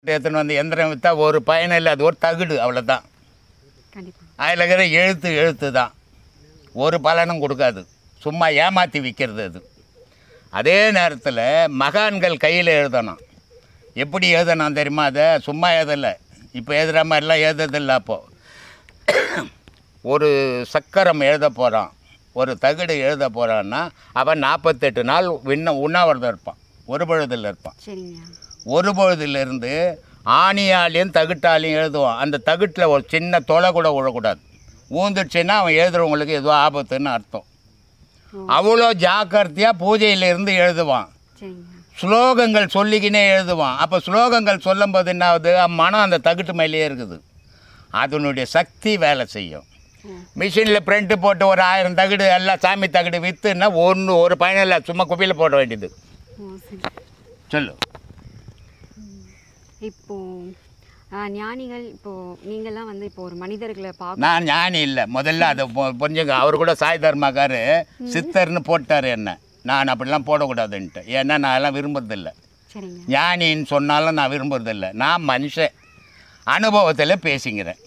எடுத்துன்னு வந்து எந்திரம் விற்றா ஒரு பயன் இல்லை, அது ஒரு தகுடு, அவ்வளோதான். அதில் இருக்கிற எழுத்து தான், ஒரு பலனும் கொடுக்காது, சும்மா ஏமாற்றி விற்கிறது அது. அதே நேரத்தில் மகான்கள் கையில் எழுதணும். எப்படி எழுதணும் தெரியுமா? அதை சும்மா எழுதலை, இப்போ எழுதுகிற மாதிரிலாம் எழுதுறதில்லை. அப்போது ஒரு சக்கரம் எழுத போகிறான், ஒரு தகுடு எழுத போகிறான்னா அவன் 48 நாள் உண்ணாவிரதம் இருப்பான், ஒரு பொழுதில் இருப்பான். ஒரு பொழுதிலிருந்து ஆணியாலையும் தகுட்டாலையும் எழுதுவான். அந்த தகுட்டில் ஒரு சின்ன தொலை கூட விழக்கூடாது. ஊந்துடுச்சுன்னா அவன் எழுதுறவங்களுக்கு ஏதோ ஆபத்துன்னு அர்த்தம். அவ்வளோ ஜாக்கிரதையாக பூஜையிலிருந்து எழுதுவான். ஸ்லோகங்கள் சொல்லிக்கினே எழுதுவான். அப்போ ஸ்லோகங்கள் சொல்லும்போது என்ன ஆகுது? மனம் அந்த தகுட்டு மேலேயே இருக்குது, அதனுடைய சக்தி வேலை செய்யும். மிஷினில் பிரிண்ட்டு போட்டு ஒரு 1000 தகுடு எல்லாம் சாமி தகுடு விற்றுன்னா ஒரு பயனில்லை, சும்மா குப்பையில் போட வேண்டியது. சொல்லு. இப்போது ஞானிகள், இப்போது நீங்கள்லாம் வந்து இப்போ ஒரு மனிதர்களை பார்க்க, நான் ஞானி இல்லை, முதல்ல அதை புரிஞ்சுங்க. அவர் கூட சாய் தர்மாக்கார் சித்தர்னு போட்டார் என்ன, நான் அப்படிலாம் போடக்கூடாதுன்ட்டு. ஏன்னா நான் எல்லாம் விரும்புறதில்லை. ஞானின்னு சொன்னாலும் நான் விரும்புறதில்லை. நான் மனுஷன், அனுபவத்தில் பேசிக்கிறேன்.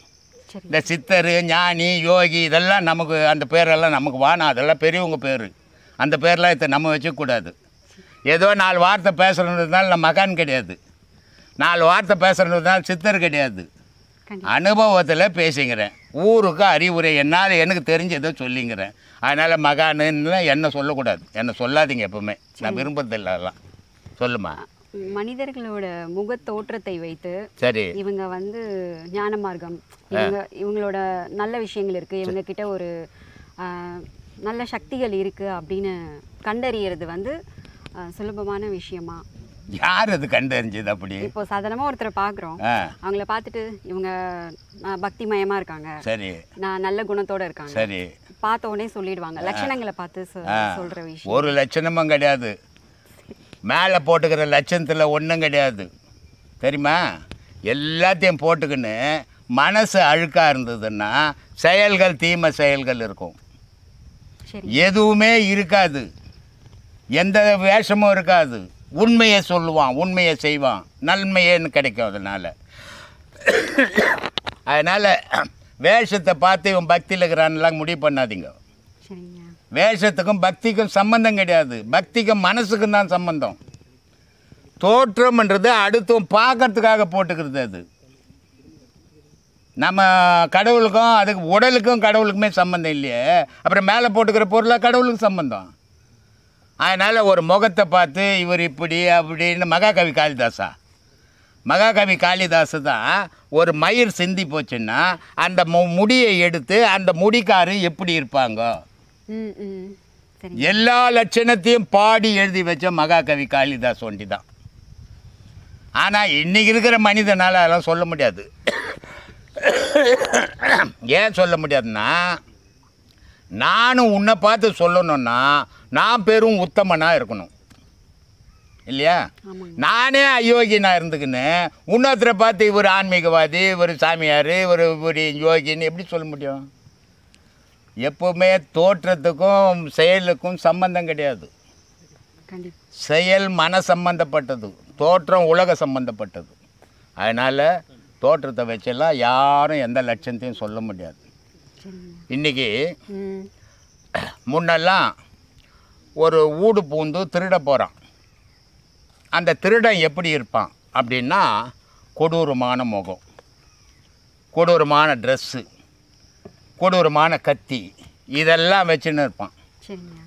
இந்த சித்தர், ஞானி, யோகி இதெல்லாம் நமக்கு அந்த பேரெல்லாம் நமக்கு வானா, அதெல்லாம் பெரியவங்க பேர். அந்த பேரெலாம் இதை நம்ம வச்சுக்கூடாது. ஏதோ 4 வார்த்தை பேசுகிறதுனால நான் மகான் கிடையாது, 4 வார்த்தை பேசுகிறதுனால சித்தர் கிடையாது. அனுபவத்தில் பேசிக்கிறேன், ஊருக்கு அறிவுரை என்னால் எனக்கு தெரிஞ்சதை சொல்லிங்கிறேன். அதனால் மகான்னு என்ன சொல்லக்கூடாது, என்ன சொல்லாதீங்க எப்பவுமே, நான் விரும்புறதில்லை. அதெல்லாம் சொல்லுமா. மனிதர்களோட முக தோற்றத்தை வைத்து சரி இவங்க வந்து ஞான மார்க்கம், இவங்களோட நல்ல விஷயங்கள் இருக்குது, இவங்க கிட்ட ஒரு நல்ல சக்திகள் இருக்குது அப்படின்னு கண்டறியறது வந்து சுலபமான விஷயமா? யார் அது கண்டறிஞ்சது? அப்படி இப்போ சாதாரணமாக ஒருத்தரை பார்க்குறோம், அவங்கள பார்த்துட்டு இவங்க பக்தி மயமாக இருக்காங்க, சரி, நான் நல்ல குணத்தோடு இருக்காங்க, சரி, பார்த்த உடனே சொல்லிடுவாங்க. லட்சணங்களை பார்த்து சொல்கிற விஷயம் ஒரு லட்சணமும் கிடையாது. மேலே போட்டுக்கிற லட்சணத்தில் ஒன்றும் கிடையாது, தெரியுமா? எல்லாத்தையும் போட்டுக்கின்னு மனசு அழுக்காக இருந்ததுன்னா செயல்கள், தீமை செயல்கள் இருக்கும், எதுவுமே இருக்காது, எந்த வேஷமும் இருக்காது. உண்மையை சொல்லுவான், உண்மையை செய்வான், நன்மையேன்னு கிடைக்கும். அதனால் வேஷத்தை பார்த்து இவன் பக்தியில் இருக்கிறான்லாம் முடிவு பண்ணாதீங்க. வேஷத்துக்கும் பக்திக்கும் சம்பந்தம் கிடையாது, பக்திக்கும் மனசுக்கும் தான் சம்பந்தம். தோற்றம்ன்றது அடுத்தவன் பார்க்கறதுக்காக போட்டுக்கிறது. அது நம்ம கடவுளுக்கும் அதுக்கு உடலுக்கும் கடவுளுக்குமே சம்பந்தம் இல்லையே, அப்புறம் மேலே போட்டுக்கிற பொருளாக கடவுளுக்கு சம்பந்தம். அதனால் ஒரு முகத்தை பார்த்து இவர் இப்படி அப்படின்னு மகாகவி காளிதாசு தான் ஒரு மயிர் சிந்தி போச்சுன்னா அந்த முடியை எடுத்து அந்த முடிக்காரு எப்படி இருப்பாங்க எல்லா லட்சணத்தையும் பாடி எழுதி வச்ச மகாகவி காளிதாஸ் ஒண்டி தான். ஆனால் இன்றைக்கி இருக்கிற மனிதனால் அதெல்லாம் சொல்ல முடியாது. ஏன் சொல்ல முடியாதுன்னா, நானும் உன்னை பார்த்து சொல்லணுன்னா நான் பெரும் உத்தமனாக இருக்கணும் இல்லையா? நானே அயோக்கியனாக இருந்துக்குன்னு இன்னொருத்தரை பார்த்து இவர் ஆன்மீகவாதி, இவர் சாமியார், இவர் யோகின்னு எப்படி சொல்ல முடியும்? எப்போவுமே தோற்றத்துக்கும் செயலுக்கும் சம்பந்தம் கிடையாது. செயல் மன சம்பந்தப்பட்டது, தோற்றம் உலக சம்பந்தப்பட்டது. அதனால் தோற்றத்தை வச்செல்லாம் யாரும் எந்த லட்சத்தையும் சொல்ல முடியாது. இன்றைக்கி முன்னெல்லாம் ஒரு ஊடு பூந்து திருட போகிறான். அந்த திருடன் எப்படி இருப்பான் அப்படின்னா, கொடூரமான முகம், கொடூரமான ட்ரெஸ்ஸு, கொடூரமான கத்தி, இதெல்லாம் வச்சுன்னு இருப்பான்.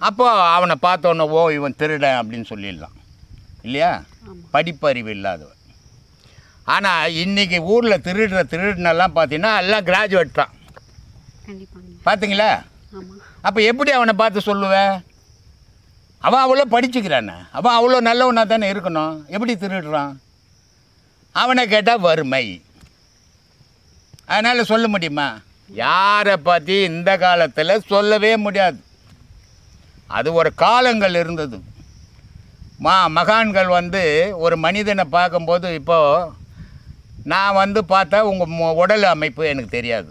அப்போது அவனை பார்த்தோன்னே ஓ இவன் திருடன் அப்படின்னு சொல்லிடலாம் இல்லையா? படிப்பறிவு இல்லாதவன். ஆனால் இன்றைக்கி ஊரில் திருடினெல்லாம் பார்த்தீங்கன்னா எல்லாம் கிராஜுவேட் தான், பார்த்தீங்களா? அப்போ எப்படி அவனை பார்த்து சொல்லுவேன்? அவன் அவ்வளோ படிச்சுக்கிறானே, அவன் அவ்வளோ நல்லவனா தானே இருக்கணும், எப்படி திருடுறான்? அவனை கேட்டால் வறுமை. அதனால் சொல்ல முடியுமா? யாரை பற்றி இந்த காலத்தில் சொல்லவே முடியாது. அது ஒரு காலங்கள் இருந்தது. மகான்கள் வந்து ஒரு மனிதனை பார்க்கும்போது, இப்போது நான் வந்து பார்த்தா உங்கள் உடல் அமைப்பு எனக்கு தெரியாது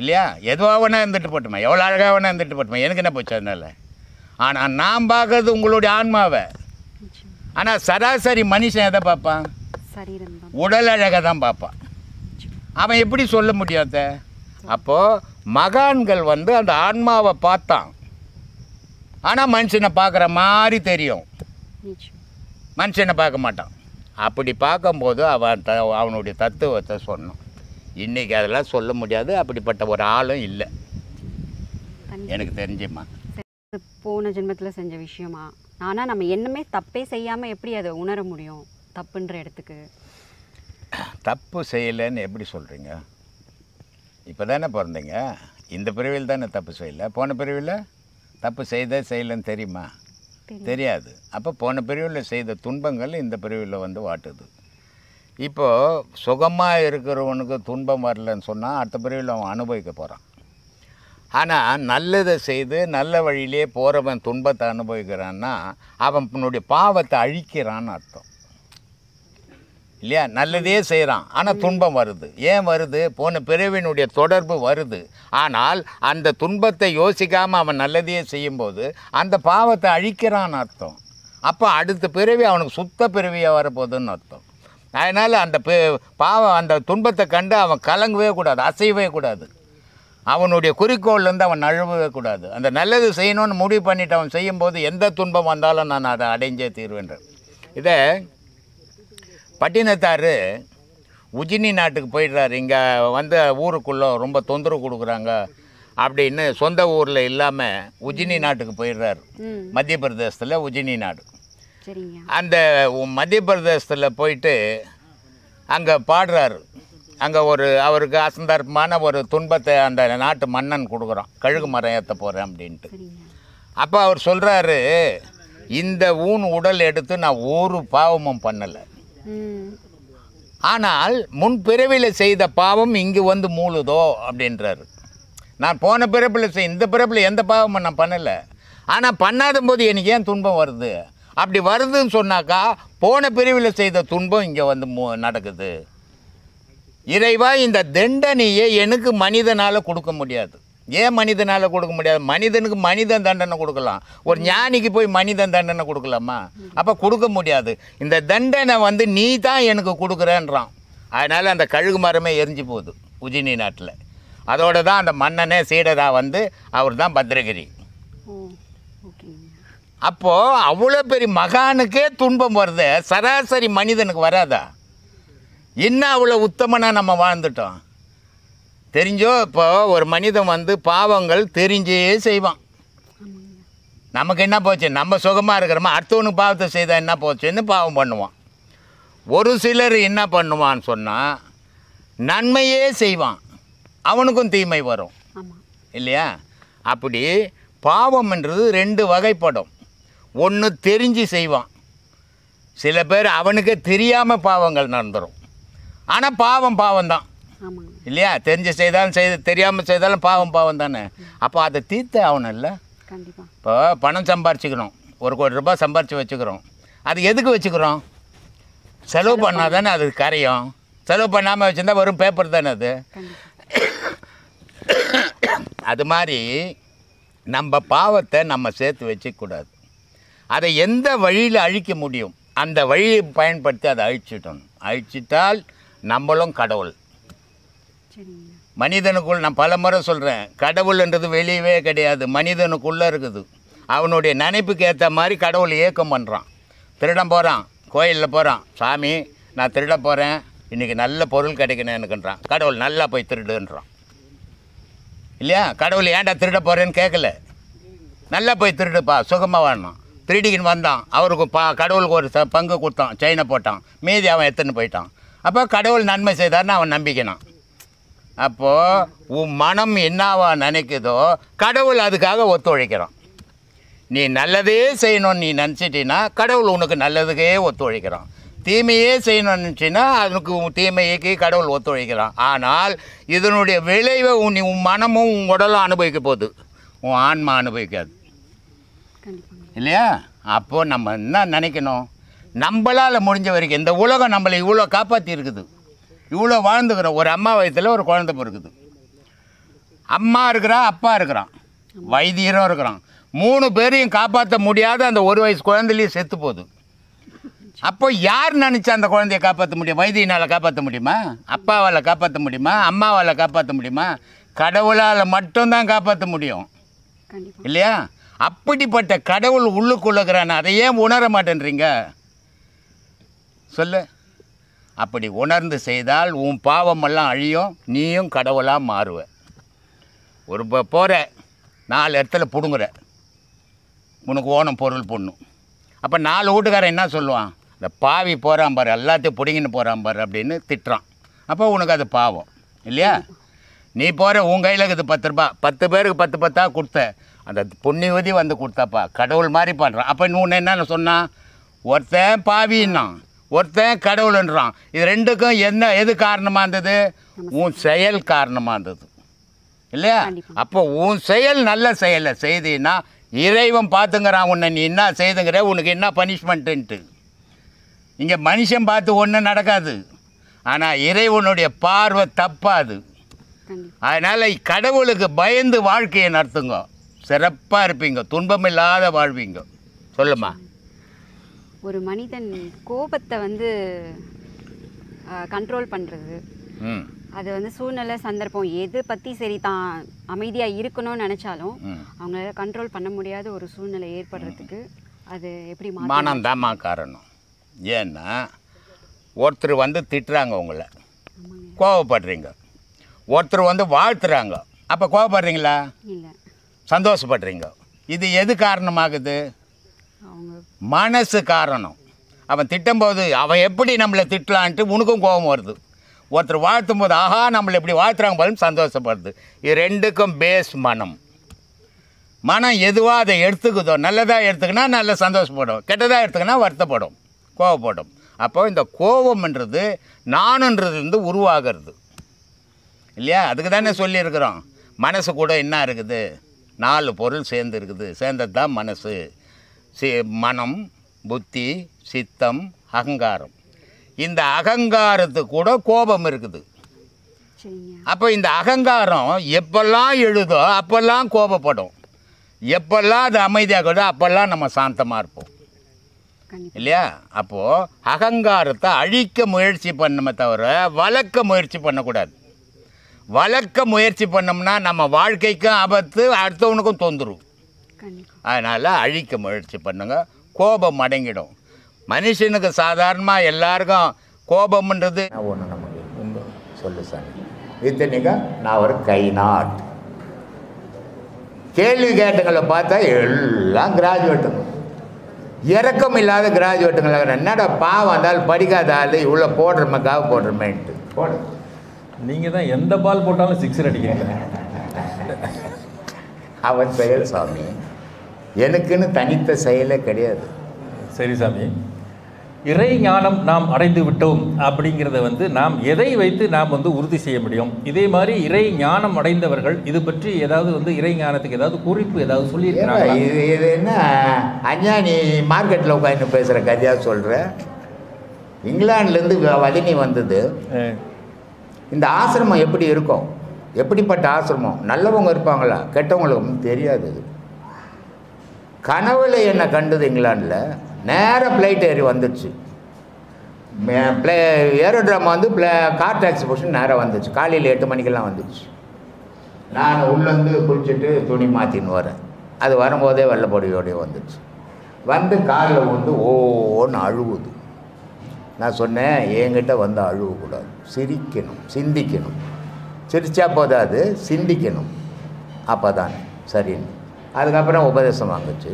இல்லையா? எதுவாக வேணா இருந்துட்டு போட்டுமா, எவ்வளோ அழகாக வேணா இருந்துட்டு போட்டுமா, எனக்கு என்ன போச்சு அதனால்? ஆனால் நான் பார்க்கறது உங்களுடைய ஆன்மாவை. ஆனால் சராசரி மனுஷன் எதை பார்ப்பான்? சரீரம் தான். உடல் அழகை தான் பார்ப்பான். அவன் எப்படி சொல்ல முடியாத? அப்போது மகான்கள் வந்து அந்த ஆன்மாவை பார்த்தான், ஆனால் மனுஷனை பார்க்குற மாதிரி தெரியும், மனுஷனை பார்க்க மாட்டான். அப்படி பார்க்கும்போது அவனுடைய தத்துவத்தை சொன்னான். இன்றைக்கி அதெல்லாம் சொல்ல முடியாது, அப்படிப்பட்ட ஒரு ஆளும் இல்லை எனக்கு தெரிஞ்சுமா. போன ஜென்மத்தில் செஞ்ச விஷயமா? ஆனால் நம்ம என்னமே தப்பே செய்யாமல் எப்படி அதை உணர முடியும் தப்புன்ற இடத்துக்கு? தப்பு செய்யலைன்னு எப்படி சொல்கிறீங்க? இப்போ தானே பிறந்தீங்க, இந்த பிரிவில் தானே தப்பு செய்யலை. போன பிரிவில் தப்பு செய்யலைன்னு தெரியுமா? தெரியாது. அப்போ போன பிரிவில் செய்த துன்பங்கள் இந்த பிரிவில் வந்து வாட்டுது. இப்போது சுகமாக இருக்கிறவனுக்கு துன்பம் வரலன்னு சொன்னால் அடுத்த பிரிவில் அவன் அனுபவிக்க போகிறான். ஆனால் நல்லதை செய்து நல்ல வழியிலே போகிறவன் துன்பத்தை அனுபவிக்கிறான்னா அவனுடைய பாவத்தை அழிக்கிறான்னு அர்த்தம் இல்லையா? நல்லதே செய்கிறான், ஆனால் துன்பம் வருது. ஏன் வருது? போன பிறவினுடைய தொடர்பு வருது. ஆனால் அந்த துன்பத்தை யோசிக்காமல் அவன் நல்லதையே செய்யும்போது அந்த பாவத்தை அழிக்கிறான்னு அர்த்தம். அப்போ அடுத்த பிறவி அவனுக்கு சுத்த பிறவியாக வரப்போகுதுன்னு அர்த்தம். அதனால் அந்த பாவம் அந்த துன்பத்தை கண்டு அவன் கலங்கவே கூடாது, அசையவே கூடாது. அவனுடைய குறிக்கோள்லேருந்து அவன் நழுவவே கூடாது. அந்த நல்லது செய்யணும்னு முடிவு பண்ணிவிட்டு அவன் செய்யும்போது எந்த துன்பம் வந்தாலும் நான் அதை அடைஞ்சே தீர்வேன்றேன். இதை பட்டினத்தார் உஜினி நாட்டுக்கு போயிடுறாரு. இங்கே வந்து ஊருக்குள்ளே ரொம்ப தொந்தரவு கொடுக்குறாங்க அப்படின்னு சொந்த ஊரில் இல்லாமல் உஜினி நாட்டுக்கு போயிடுறாரு. மத்திய பிரதேசத்தில் உஜினி நாடு. அந்த மத்திய பிரதேசத்தில் போயிட்டு அங்கே பாடுறாரு. அங்கே அவருக்கு அசந்தர்ப்பமான ஒரு துன்பத்தை அந்த நாட்டு மன்னன் கொடுக்குறான், கழுகு மரம் ஏற்ற போகிறேன் அப்படின்ட்டு. அப்போ அவர் சொல்கிறாரு, இந்த உடல் எடுத்து நான் ஒரு பாவமும் பண்ணலை, ஆனால் முன் பிறவியில் செய்த பாவம் இங்கே வந்து மூழுதோ அப்படின்றாரு. நான் போன பிறப்பில் இந்த பிறப்பில் எந்த பாவமும் நான் பண்ணலை, ஆனால் பண்ணாத போது எனக்கு ஏன் துன்பம் வருது? அப்படி வருதுன்னு சொன்னாக்கா போன பிறவியில் செய்த துன்பம் இங்கே வந்து நடக்குது. இறைவா, இந்த தண்டனையை எனக்கு மனிதனால் கொடுக்க முடியாது. ஏன் மனிதனால் கொடுக்க முடியாது? மனிதனுக்கு மனிதன் தண்டனை கொடுக்கலாம், ஒரு ஞானிக்கு போய் மனிதன் தண்டனை கொடுக்கலாமா? அப்போ கொடுக்க முடியாது. இந்த தண்டனை வந்து நீ தான் எனக்கு கொடுக்குறேன்றான். அதனால் அந்த கழுகு மரமே எரிஞ்சு போகுது உஜினி நாட்டில். அதோடு தான் அந்த மன்னனே சீடராக வந்து அவர் தான் பத்ரகிரி. அப்போது அவ்வளோ பெரிய மகானுக்கே துன்பம் வருது, சராசரி மனிதனுக்கு வராதா? என்ன அவ்வளோ உத்தமனாக நம்ம வாழ்ந்துட்டோம் தெரிஞ்சோ? இப்போ ஒரு மனிதன் வந்து பாவங்கள் தெரிஞ்சே செய்வான். நமக்கு என்ன போச்சு? நம்ம சுகமாக இருக்கிறோமா, அடுத்தவனுக்கு பாவத்தை செய்தால் என்ன போச்சுன்னு பாவம் பண்ணுவான். ஒரு சிலர் என்ன பண்ணுவான்னு சொன்னால் நன்மையே செய்வான், அவனுக்கும் தீமை வரும் இல்லையா? அப்படி பாவம்ன்றது ரெண்டு வகைப்படும். ஒன்று தெரிஞ்சு செய்வான், சில பேர் அவனுக்கே தெரியாமல் பாவங்கள் நடந்துடும். ஆனால் பாவம் தான் இல்லையா? தெரிஞ்சு செய்தாலும் தெரியாமல் செய்தாலும் பாவம் தானே. அப்போ அதை தீர்த்து ஆகணும் இல்லை? இப்போ பணம் சம்பாரிச்சிக்கிறோம், 1 கோடி ரூபாய் சம்பாரித்து வச்சுக்கிறோம். அது எதுக்கு வச்சுக்கிறோம்? செலவு பண்ணால் தானே அது கரையும். செலவு பண்ணாமல் வச்சுருந்தா வெறும் பேப்பர் தானே அது. அது மாதிரி நம்ம பாவத்தை நம்ம சேர்த்து வச்சுக்கூடாது. அதை எந்த வழியில் அழிக்க முடியும் அந்த வழியை பயன்படுத்தி அதை அழிச்சிட்டால் நம்மளும் கடவுள். மனிதனுக்குள் நான் பல முறை சொல்கிறேன், கடவுள்ன்றது வெளியவே கிடையாது, மனிதனுக்குள்ளே இருக்குது. அவனுடைய நினைப்புக்கு ஏற்ற மாதிரி கடவுள் இயக்கம் பண்ணுறான். திருடம் போகிறான், கோயிலில் போகிறான், சாமி நான் திருட போகிறேன், இன்றைக்கி நல்ல பொருள் கிடைக்கணும் எனக்குன்றான். கடவுள் நல்லா போய் திருடுன்றான் இல்லையா? கடவுள் ஏன்டா திருட போகிறேன்னு கேட்கல, நல்லா போய் திருடுப்பா சுகமாக வாழணும். திருடிக்கின்னு வந்தான், அவருக்கு கடவுளுக்கு ஒரு பங்கு கொடுத்தான், செயினை போட்டான், மீதி அவன் எடுத்துன்னு போயிட்டான். அப்போ கடவுள் நன்மை செய்தார்னு அவன் நம்பிக்கினான். அப்போது உன் மனம் என்னவா நினைக்குதோ கடவுள் அதுக்காக ஒத்துழைக்கிறான். நீ நல்லதே செய்யணும்னு நீ நினச்சிட்டின்னா கடவுள் உனக்கு நல்லதுக்கே ஒத்துழைக்கிறான். தீமையே செய்யணும்னு நினச்சின்னா அதுக்கு தீமைக்கு கடவுள் ஒத்துழைக்கிறான். ஆனால் இதனுடைய விளைவை உன் மனமும் உன் உடலும் அனுபவிக்க போகுது, உன் ஆன்மா அனுபவிக்காது இல்லையா? அப்போது நம்ம என்ன நினைக்கணும்? நம்மளால் முடிஞ்ச வரைக்கும் இந்த உலகம் நம்மளை இவ்வளோ காப்பாற்றி இருக்குது, இவ்வளோ வாழ்ந்துக்கிறோம். ஒரு அம்மா வயத்தில் ஒரு குழந்தை பிறகுது, அம்மா இருக்கிறான், அப்பா இருக்கிறான், வைத்தியரும் இருக்கிறான். 3 பேரையும் காப்பாற்ற முடியாத அந்த 1 வயசு குழந்தைலையும் செத்து போகுது. அப்போ யார் நினச்சா அந்த குழந்தைய காப்பாற்ற முடியும்? வைத்தியனால் காப்பாற்ற முடியுமா? அப்பாவால் காப்பாற்ற முடியுமா? அம்மாவால் காப்பாற்ற முடியுமா? கடவுளால் மட்டும்தான் காப்பாற்ற முடியும் இல்லையா? அப்படிப்பட்ட கடவுள் உள்ளுக்குள்ளகிறான அதையே உணர மாட்டேன்றீங்க சொல்லு. அப்படி உணர்ந்து செய்தால் உன் பாவமெல்லாம் அழியும், நீயும் கடவுளாக மாறுவ. ஒரு போகிற 4 இடத்துல பிடுங்குற, உனக்கு ஓனம் பொருள் பொண்ணும். அப்போ 4 வீட்டுக்காரன் என்ன சொல்லுவான்? இந்த பாவி போகிறான் பாரு, எல்லாத்தையும் பிடிங்கின்னு போகிறான் பாரு அப்படின்னு திட்டுறான். அப்போ உனக்கு அது பாவம் இல்லையா? நீ போகிற உன் கையில் இருக்குது 10 ரூபா, 10 பேருக்கு 10 10 கொடுத்த அந்த புண்ணியவதி வந்து கொடுத்தாப்பா, கடவுள் மாதிரி பண்ணுறான். அப்போ இன்னொன்று என்ன சொன்னான்? ஒருத்தன் பாவின்னான், ஒருத்தன் கடவுள்ன்றான். இது ரெண்டுக்கும் எது காரணமாக இருந்தது? உன் செயல் காரணமாக இருந்தது இல்லையா? அப்போ உன் செயல் நல்ல செயலை செய்தீன்னா இறைவன் பார்த்துங்கிறான் உன்னை, நீ என்ன செய்துங்கிற, உனக்கு என்ன பனிஷ்மெண்ட்டுன்ட்டு. இங்கே மனுஷன் பார்த்து ஒன்றும் நடக்காது, ஆனால் இறைவனுடைய பார்வை தப்பாது. அதனால் கடவுளுக்கு பயந்து வாழ்க்கையை நடத்துங்க, சிறப்பாக இருப்பீங்க, துன்பமில்லாத வாழ்வீங்க. சொல்லுமா. ஒரு மனிதன் கோபத்தை வந்து கண்ட்ரோல் பண்ணுறது, அது வந்து சூழ்நிலை சந்தர்ப்பம் எது பற்றி சரி தான் அமைதியாக இருக்கணும்னு நினச்சாலும் அவங்களால கண்ட்ரோல் பண்ண முடியாத ஒரு சூழ்நிலை ஏற்படுறதுக்கு அது எப்படி மனம்தாம்மா காரணம். ஏன்னா ஒருத்தர் வந்து திட்டுறாங்க, உங்களை கோவப்படுறீங்க. ஒருத்தர் வந்து வாழ்த்துறாங்க, அப்போ கோவப்படுறீங்களா? இல்லை, சந்தோஷப்படுறீங்க. இது எது காரணமாகுது? மனசு காரணம். அவன் திட்டும்போது அவன் எப்படி நம்மளை திட்டலான்ட்டு உனக்கும் கோபம் வருது. ஒருத்தர் வாழ்த்தும் போது ஆஹா நம்மளை இப்படி வாழ்த்துறாங்க போது சந்தோஷப்படுது. இது ரெண்டுக்கும் பேஸ் மனம். மனம் எதுவாக அதை எடுத்துக்குதோ, நல்லதாக எடுத்துக்கினா நல்ல சந்தோஷப்படும், கெட்டதாக எடுத்துக்கினா வருத்தப்படும், கோவப்படும். அப்போ இந்த கோபம்ன்றது நானுன்றது வந்து உருவாகிறது இல்லையா? அதுக்கு தானே சொல்லியிருக்கிறோம், மனசு கூட என்ன இருக்குது? 4 பொருள் சேர்ந்து இருக்குது, சேர்ந்தது தான் மனசு. மனம், புத்தி, சித்தம், அகங்காரம். இந்த அகங்காரத்துக்கு கூட கோபம் இருக்குது. அப்போ இந்த அகங்காரம் எப்பெல்லாம் எழுதோ அப்பெல்லாம் கோபப்படும், எப்பெல்லாம் அது அமைதியாகதோ அப்பெல்லாம் நம்ம சாந்தமாக இருப்போம் இல்லையா? அப்போது அகங்காரத்தை அழிக்க முயற்சி பண்ணமே தவிர வளர்க்க முயற்சி பண்ணக்கூடாது. வளர்க்க முயற்சி பண்ணோம்னா நம்ம வாழ்க்கைக்கும் ஆபத்து, அடுத்தவனுக்கும் தொந்தரும். அதனால் அழிக்க முயற்சி பண்ணுங்க, கோபம் அடங்கிடும். மனுஷனுக்கு சாதாரணமாக எல்லாருக்கும் கோபம்ன்றது ஒன்று நமக்கு சொல்லு சாமி. இத்தனைக்கும் நான் ஒரு கைநாட் கேள்வி கேட்டுங்களை பார்த்தா எல்லாம் கிராஜுவேட்டுங்க, இறக்கம் இல்லாத கிராஜுவேட்டுங்களா. என்னடா பாவம் வந்தாலும் படிக்காத ஆள் இவ்வளோ போடுறமக்காக போடுறமேன்ட்டு போட. நீங்கள் தான் எந்த பால் போட்டாலும் 6 அடிக்கிறீங்க. அவன் செயல் சாமி, எனக்குன்னு தனித்த செயலே கிடையாது. சரி சாமி, இறை ஞானம் நாம் அடைந்து விட்டோம் அப்படிங்கிறத வந்து நாம் எதை வைத்து நாம் வந்து உறுதி செய்ய முடியும்? இதே மாதிரி இறை ஞானம் அடைந்தவர்கள் இது பற்றி ஏதாவது வந்து இறை ஞானத்துக்கு ஏதாவது குறிப்பு ஏதாவது சொல்லியிருக்கிறாங்க? இது என்ன அஞ்சா நீ மார்க்கெட்டில் உட்காந்து பேசுகிற கதையாக சொல்கிற? இங்கிலாந்துலேருந்து வதனி வந்தது. இந்த ஆசிரமம் எப்படி இருக்கும், எப்படிப்பட்ட ஆசிரமம், நல்லவங்க இருப்பாங்களா கெட்டவங்களுக்கு தெரியாது. கனவுல என்னை கண்டது இங்கிலாண்டில், நேராக ஃப்ளைட் ஏறி வந்துடுச்சு. ஏரோட்ராமா வந்து கார் டாக்ஸி போஷன் நேராக வந்துச்சு. காலையில் 8 மணிக்கெல்லாம் வந்துடுச்சு. நான் உள்ளேருந்து குளிச்சுட்டு துணி மாற்றின்னு வரேன். அது வரும்போதே வெள்ளைப்பொடியோடய வந்துடுச்சு. வந்து காரில் வந்து ஓன்னு அழுவுது. நான் சொன்னேன், என்கிட்ட வந்து அழுவக்கூடாது, சிரிக்கணும், சிந்திக்கணும். சிரிச்சா போதாது, சிந்திக்கணும், அப்போ தானே சரின்னு. அதுக்கப்புறம் உபதேசம் வாங்குச்சு.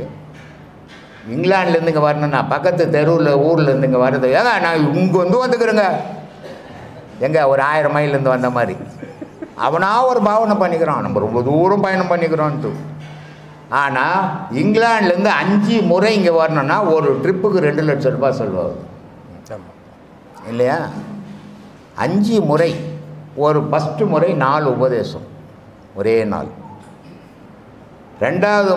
இங்கிலாந்துலேருந்து இங்கே வரணும்னா பக்கத்து தெருவில் ஊர்லேருந்து இங்கே வர்றது, ஏங்க நான் இங்கே வந்து வந்துக்கிறேங்க, எங்கே ஒரு 1000 மைல்லேருந்து வந்த மாதிரி அவனா ஒரு பாவனை பண்ணிக்கிறான், நம்ம ரொம்ப தூரம் பயணம் பண்ணிக்கிறோன்ட்டு. ஆனால் இங்கிலாந்துலேருந்து 5 முறை இங்கே வரணும்னா ஒரு ட்ரிப்புக்கு 2 லட்சம் ரூபாய் செலவாகுது இல்லையா? 5 முறை. ஒரு ஃபஸ்ட்டு முறை 4 உபதேசம் ஒரே நாள், 2வது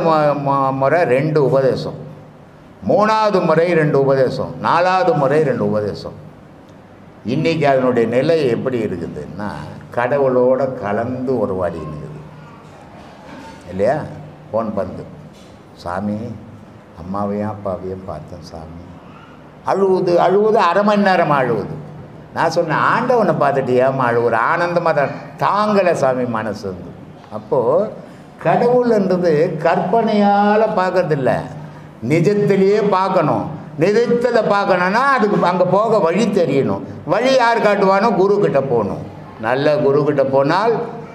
முறை 2 உபதேசம், 3வது முறை 2 உபதேசம், 4வது முறை 2 உபதேசம். இன்றைக்கி அதனுடைய நிலை எப்படி இருக்குதுன்னா கடவுளோடு கலந்து உருவாடி இருக்குது இல்லையா? ஃபோன் பண்ணு, சாமி அம்மாவையும் அப்பாவையும் பார்த்தேன் சாமி, அழுவுது அழுவுது, அரை மணி நேரம் அழுவுது. நான் சொன்னேன், ஆண்டவனை பார்த்துட்டு ஏமா அழுவுற? ஆனந்தமாக தான். தாங்கலை சாமி மனசு வந்து. அப்போது கடவுள்ன்றது கற்பனையால் பார்க்கறதில்ல, நிஜத்திலேயே பார்க்கணும். நிஜத்தில் பார்க்கணுன்னா அதுக்கு அங்கே போக வழி தெரியணும். வழி யார் காட்டுவானோ? குருக்கிட்ட போகணும். நல்ல குருக்கிட்ட போனால்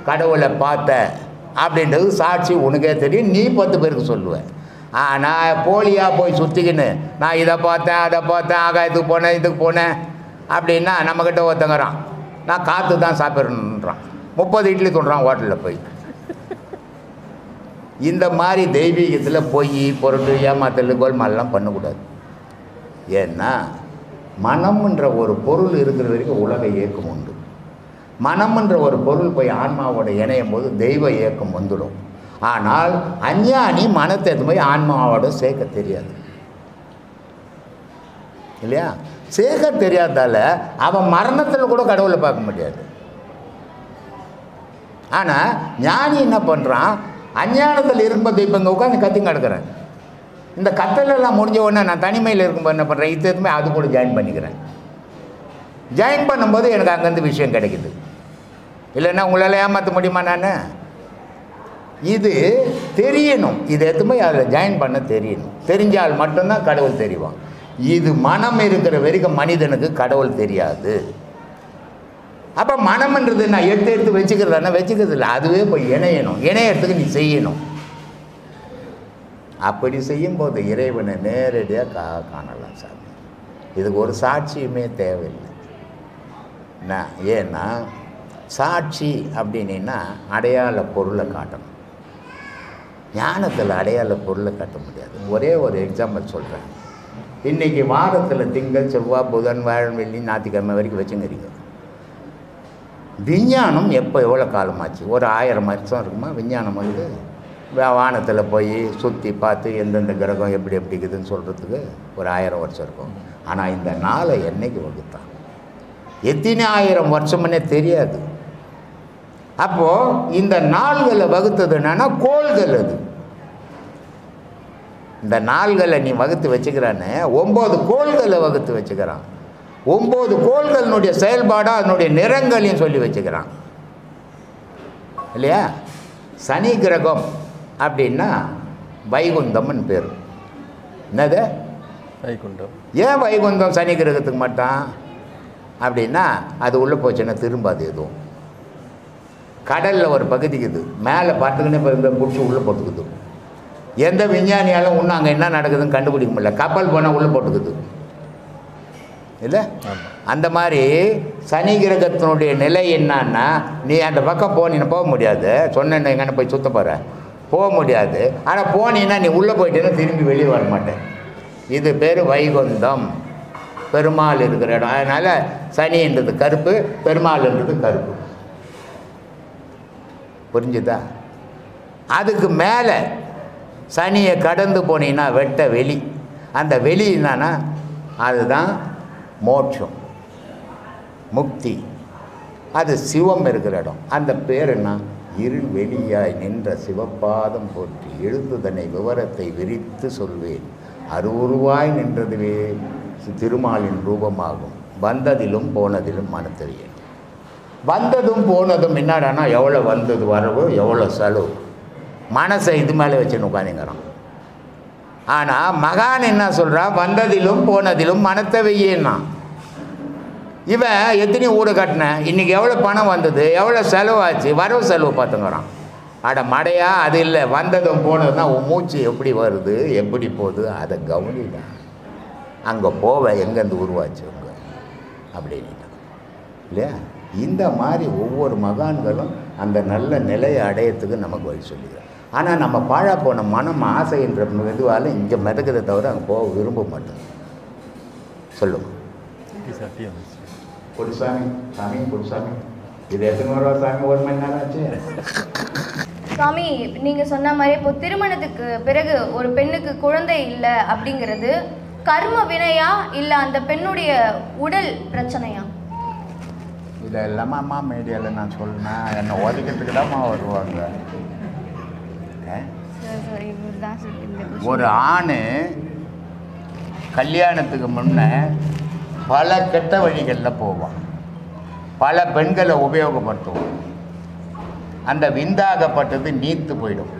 கடவுளை பார்த்த அப்படின்றது சாட்சி உனக்கே தெரியும், நீ 10 பேருக்கு சொல்லுவேன். நான் போலியாக போய் சுற்றிக்கின்னு நான் இதை பார்த்தேன் அதை பார்த்தேன் ஆகாயத்துக்கு போனேன் இதுக்கு போனேன் அப்படின்னா நம்மக்கிட்ட ஒருத்தங்கிறான் நான் காற்று தான் சாப்பிட்றேன்றான், 30 இட்லி தோன்றான் ஹோட்டலில் போய். இந்த மாதிரி தெய்வீகத்தில் போய் பொருட்டு ஏமாத்தல் கோல்மாலாம் பண்ணக்கூடாது. ஏன்னா மனம்ன்ற ஒரு பொருள் இருக்கிற வரைக்கும் உலக இயக்கம் உண்டு. மனம்ன்ற ஒரு பொருள் போய் ஆன்மாவோட இணையும் போது தெய்வ இயக்கம் வந்துடும். ஆனால் அஞ்ஞானி மனத்தை போய் ஆன்மாவோட சேர்க்க தெரியாது இல்லையா? சேர்க்க தெரியாதால அவன் மரணத்தில் கூட கடவுளை பார்க்க முடியாது. ஆனால் ஞானி என்ன பண்ணுறான்? அஞ்ஞானத்தில் இருக்கும்போது இப்போ இங்கே உட்காந்து கத்திங்க கிடக்கிறேன். இந்த கத்தலெல்லாம் முடிஞ்ச உடனே நான் தனிமையில் இருக்கும்போது என்ன பண்ணுறேன்? இதுமே அது கூட ஜாயின் பண்ணிக்கிறேன். ஜாயின் பண்ணும்போது எனக்கு அங்கேருந்து விஷயம் கிடைக்குது. இல்லைன்னா உங்களால் ஏமாற்ற முடியுமா? நான் இது தெரியணும். இது எதுவுமே அதில் ஜாயின் பண்ண தெரியணும். தெரிஞ்சால் மட்டும்தான் கடவுள் தெரிவான். இது மனம் இருக்கிற வரைக்கும் மனிதனுக்கு கடவுள் தெரியாது. அப்போ மனம்ன்றது நான் எடுத்து வச்சுக்கிறதானே? வச்சுக்கிறது இல்லை, அதுவே போய் இணையணும். இணையத்துக்கு நீ செய்யணும். அப்படி செய்யும்போது இறைவனை நேரடியாக காணலாம் சாமி. இதுக்கு ஒரு சாட்சியுமே தேவையில்லை. ஏன்னா சாட்சி அப்படின்னா அடையாள பொருளை காட்டணும். ஞானத்தில் அடையாள பொருளை காட்ட முடியாது. ஒரே ஒரு எக்ஸாம்பிள் சொல்கிறேன். இன்றைக்கி வாரத்தில் திங்கள் செவ்வாய் புதன் வியாழன் வெள்ளி ஞாயிற்றுக்கிழமை வரைக்கும் வச்சுங்கிறீங்க. விஞ்ஞானம் எப்போ எவ்வளோ காலமாச்சு? ஒரு 1000 வருஷம் இருக்குமா விஞ்ஞானம் வந்து வானத்தில் போய் சுற்றி பார்த்து எந்தெந்த கிரகம் எப்படி எப்படி இருக்குதுன்னு சொல்கிறதுக்கு ஒரு 1000 வருஷம் இருக்கும். ஆனால் இந்த நாளை என்னைக்கு வகுத்தான்? எத்தனை 1000 வருஷம்னே தெரியாது. அப்போது இந்த நாள்களை வகுத்தது என்னன்னா கோள்கள். அது இந்த நாள்களை நீ வகுத்து வச்சுக்கிறான்னு 9 கோள்களை வகுத்து வச்சுக்கிறான். 9 கோள்களினுடைய செயல்பாடாக அதனுடைய நிறங்களையும் சொல்லி வச்சுக்கிறான் இல்லையா? சனி கிரகம் அப்படின்னா வைகுந்தம்னு பேர். என்னது வைகுண்டம்? ஏன் வைகுந்தம் சனி கிரகத்துக்கு மாட்டான் அப்படின்னா அது உள்ளே போச்சுன்னா திரும்பாது. எதுவும் கடலில் ஒரு பகுதிக்குது, மேலே பார்த்துக்கினே இப்போ இந்த பிடிச்சி உள்ளே போட்டுக்குது. எந்த விஞ்ஞானியாலும் இன்னும் அங்கே என்ன நடக்குதுன்னு கண்டுபிடிக்க முடியல. கப்பல் போனால் உள்ளே போட்டுக்குது இல்லை? அந்த மாதிரி சனி கிரகத்தினுடைய நிலை என்னன்னா, நீ அந்த பக்கம் போனீங்கன்னா போக முடியாது. சொன்ன எங்கே போய் சுத்த போகிற போக முடியாது. ஆனால் போனீங்கன்னா நீ உள்ளே போயிட்டேன்னா திரும்பி வெளியே வர மாட்டேன். இது பேர் வைகுந்தம், பெருமாள் இருக்கிற இடம். அதனால் சனின்றது கருப்பு, பெருமாள்ன்றது கருப்பு. புரிஞ்சுதா? அதுக்கு மேலே சனியை கடந்து போனீங்கன்னா வெட்ட வெளி. அந்த வெளி என்னன்னா அதுதான் மோட்சம், முக்தி. அது சிவம் இருக்கிற இடம். அந்த பேர் என்ன? இருள் வெளியாய் நின்ற சிவப்பாதம் போற்றி எழுதுதனை விவரத்தை விரித்து சொல்வேன். அருவுருவாய் நின்றதுவே திருமாலின் ரூபமாகும். வந்ததிலும் போனதிலும் மனத்தறிய. வந்ததும் போனதும் என்னடானா எவ்வளோ வந்தது வரவு எவ்வளோ செலவு. மனசை இது மேலே வச்சுன்னு உட்காந்துங்கிறான். ஆனால் மகான் என்ன சொல்கிறான்? வந்ததிலும் போனதிலும் மனத்தை வையேன்னா. இவன் எத்தனையும் ஊடு கட்டினேன், இன்றைக்கி எவ்வளோ பணம் வந்தது, எவ்வளோ செலவாச்சு, வரவு செலவு பார்த்துங்கிறான். அட மடையா, அது இல்லை. வந்ததும் போனதுன்னா உன் மூச்சு எப்படி வருது எப்படி போகுது அதை கவனிதான். அங்கே போவ எங்கேருந்து உருவாச்சு உங்க அப்படின்ட்டான் இல்லையா? இந்த மாதிரி ஒவ்வொரு மகான்களும் அந்த நல்ல நிலையை அடையத்துக்கு நமக்கு வழி சொல்லிக்கிறார். ஆனால் நம்ம பாழா போன மனம் ஆசை என்ற மெதுவால் இங்கே மிதக்கிறத தவிர அங்கே போக விரும்ப மாட்டோம். சொல்லுங்க குருசாமி. சாமி குருசாமி, இது எத்தனை ரூபா சாமி? 1 மணி நேரம் ஆச்சு சாமி. நீங்கள் சொன்ன மாதிரி இப்போ திருமணத்துக்கு பிறகு ஒரு பெண்ணுக்கு குழந்தை இல்லை அப்படிங்கிறது கர்ம வினையா இல்லை அந்த பெண்ணுடைய உடல் பிரச்சனையா? இதெல்லாம் அம்மா மீடியாவில் நான் சொன்னேன், என்னை ஒதுக்கிறதுக்கு தான்மா வருவாங்க. ஒரு ஆண் கல்யாணத்துக்கு முன்ன பல கெட்ட வழிகளில் போவான், பல பெண்களை உபயோகப்படுத்துவான். அந்த விந்தாகப்பட்டது நீத்து போயிடும்.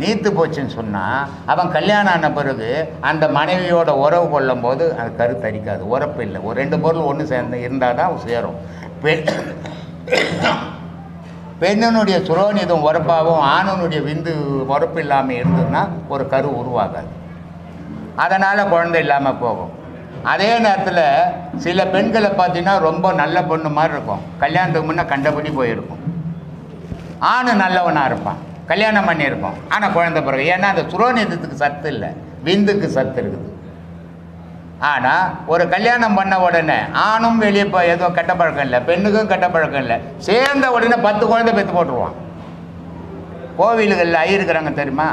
நீத்து போச்சுன்னு சொன்னால் அவன் கல்யாணம் ஆன பிறகு அந்த மனைவியோட உறவு கொள்ளும் போது அது கருத்தரிக்காது, உரப்பு இல்லை. ஒரு 2 பொருள் ஒன்று சேர்ந்து இருந்தால் தான் சேரும். பெண்ணினுடைய சுரோனிதம் உரப்பாகவும் ஆணனுடைய விந்து உரப்பு இல்லாமல் இருந்ததுன்னா ஒரு கரு உருவாகாது. அதனால் குழந்தை இல்லாமல் போகும். அதே நேரத்தில் சில பெண்களை பார்த்தீங்கன்னா ரொம்ப நல்ல பொண்ணு மாதிரி இருக்கும், கல்யாணத்துக்கு முன்னே கண்டபடி போயிருக்கும். ஆண் நல்லவனாக இருப்பான், கல்யாணம் பண்ணியிருப்போம், ஆனால் குழந்தை பிறகு. ஏன்னா அந்த சுரோனிதத்துக்கு சத்து இல்லை, விந்துக்கு சத்து இருக்குது. ஆனால் ஒரு கல்யாணம் பண்ண உடனே ஆணும் வெளியே போய் எதுவும் கெட்ட பழக்கம் இல்லை, பெண்ணுக்கும் கெட்ட பழக்கம் இல்லை, சேர்ந்த உடனே 10 குழந்தை பெற்று போட்டுருவான். கோவில்களில் ஐயிருக்கிறாங்க தெரியுமா?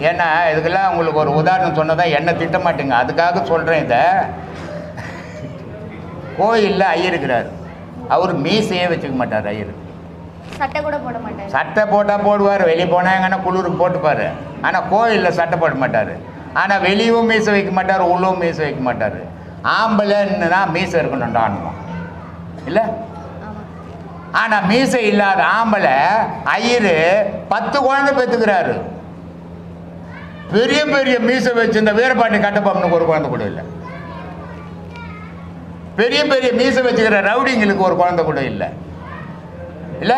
ஏன்னா இதுக்கெல்லாம் உங்களுக்கு ஒரு உதாரணம் சொன்னதான் என்ன திட்ட மாட்டேங்க, அதுக்காக சொல்கிறேன். இதை கோயிலில் ஐயிருக்கிறார், அவர் மீசையே வச்சுக்க மாட்டார். ஐயர் சட்டை கூட போட மாட்டார். சட்டை போட்டால் போடுவார், வெளியே போனால் எங்கன்னா குளிருக்கு போட்டுப்பார். ஆனால் கோயிலில் சட்டை போட மாட்டார். ஆனால் வெளியவும் மீசை வைக்க மாட்டார், உள்ளவும் மீசை வைக்க மாட்டார். ஆம்பளைன்னா மீசை இருக்கணும்டான்னுவான் இல்லை. ஆனால் மீசை இல்லாத ஆம்பளை ஐயர் 10 குழந்தை பெற்றுக்கிறாரு. பெரிய பெரிய மீசை வச்சு இந்த வீரபாண்டி கட்டப்பொம்மனுக்கு ஒரு குழந்தை கூட இல்லை, பெரிய பெரிய மீசை வச்சுக்கிற ரவுடிங்களுக்கு ஒரு குழந்தை கூட இல்லை இல்லை.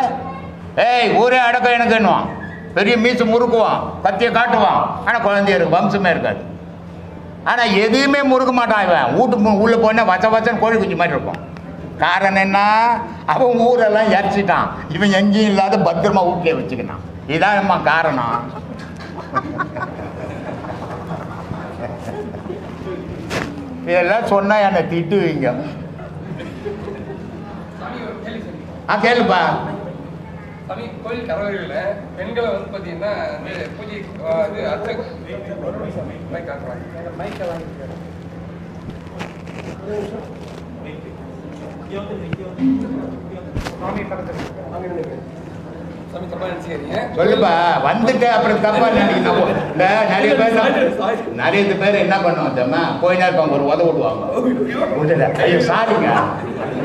ஏய் ஊரே அடக்கம் எனக்குன்னுவான், பெரிய மீசை முறுக்குவான், கத்தியை காட்டுவான், ஆனால் குழந்தைய இருக்கு, வம்சமே இருக்காது. ஆனால் எதையுமே முறுக்க மாட்டான் இவன். வீட்டு உள்ளே போனால் வச்சன்னு கோழி குஞ்சு மாதிரி இருப்பான். காரணம் என்ன? அவன் ஊரெல்லாம் இறச்சிட்டான், இவன் எங்கேயும் இல்லாத பத்திரமா வீட்டிலே வச்சுக்கினான். இதான் காரணம். இதெல்லாம் சொன்னால் என்னை திட்டுவீங்க. கேளுப்பா. சாமி, கோயில் கரவறையில் பெண்களை வந்து பார்த்தீங்கன்னா பூஜை இது அர்ச்சக சாமி தப்பா நினைச்சுக்கிறீங்க. சொல்லுப்பா, வந்துட்டு அப்புறம் தப்பா நினைக்கணும். இந்த நிறைய பேர் என்ன பண்ணுவாங்க தெரியுமா, போய் நேரம் ஒரு உத விடுவாங்க. ஐயோ சாரிங்க,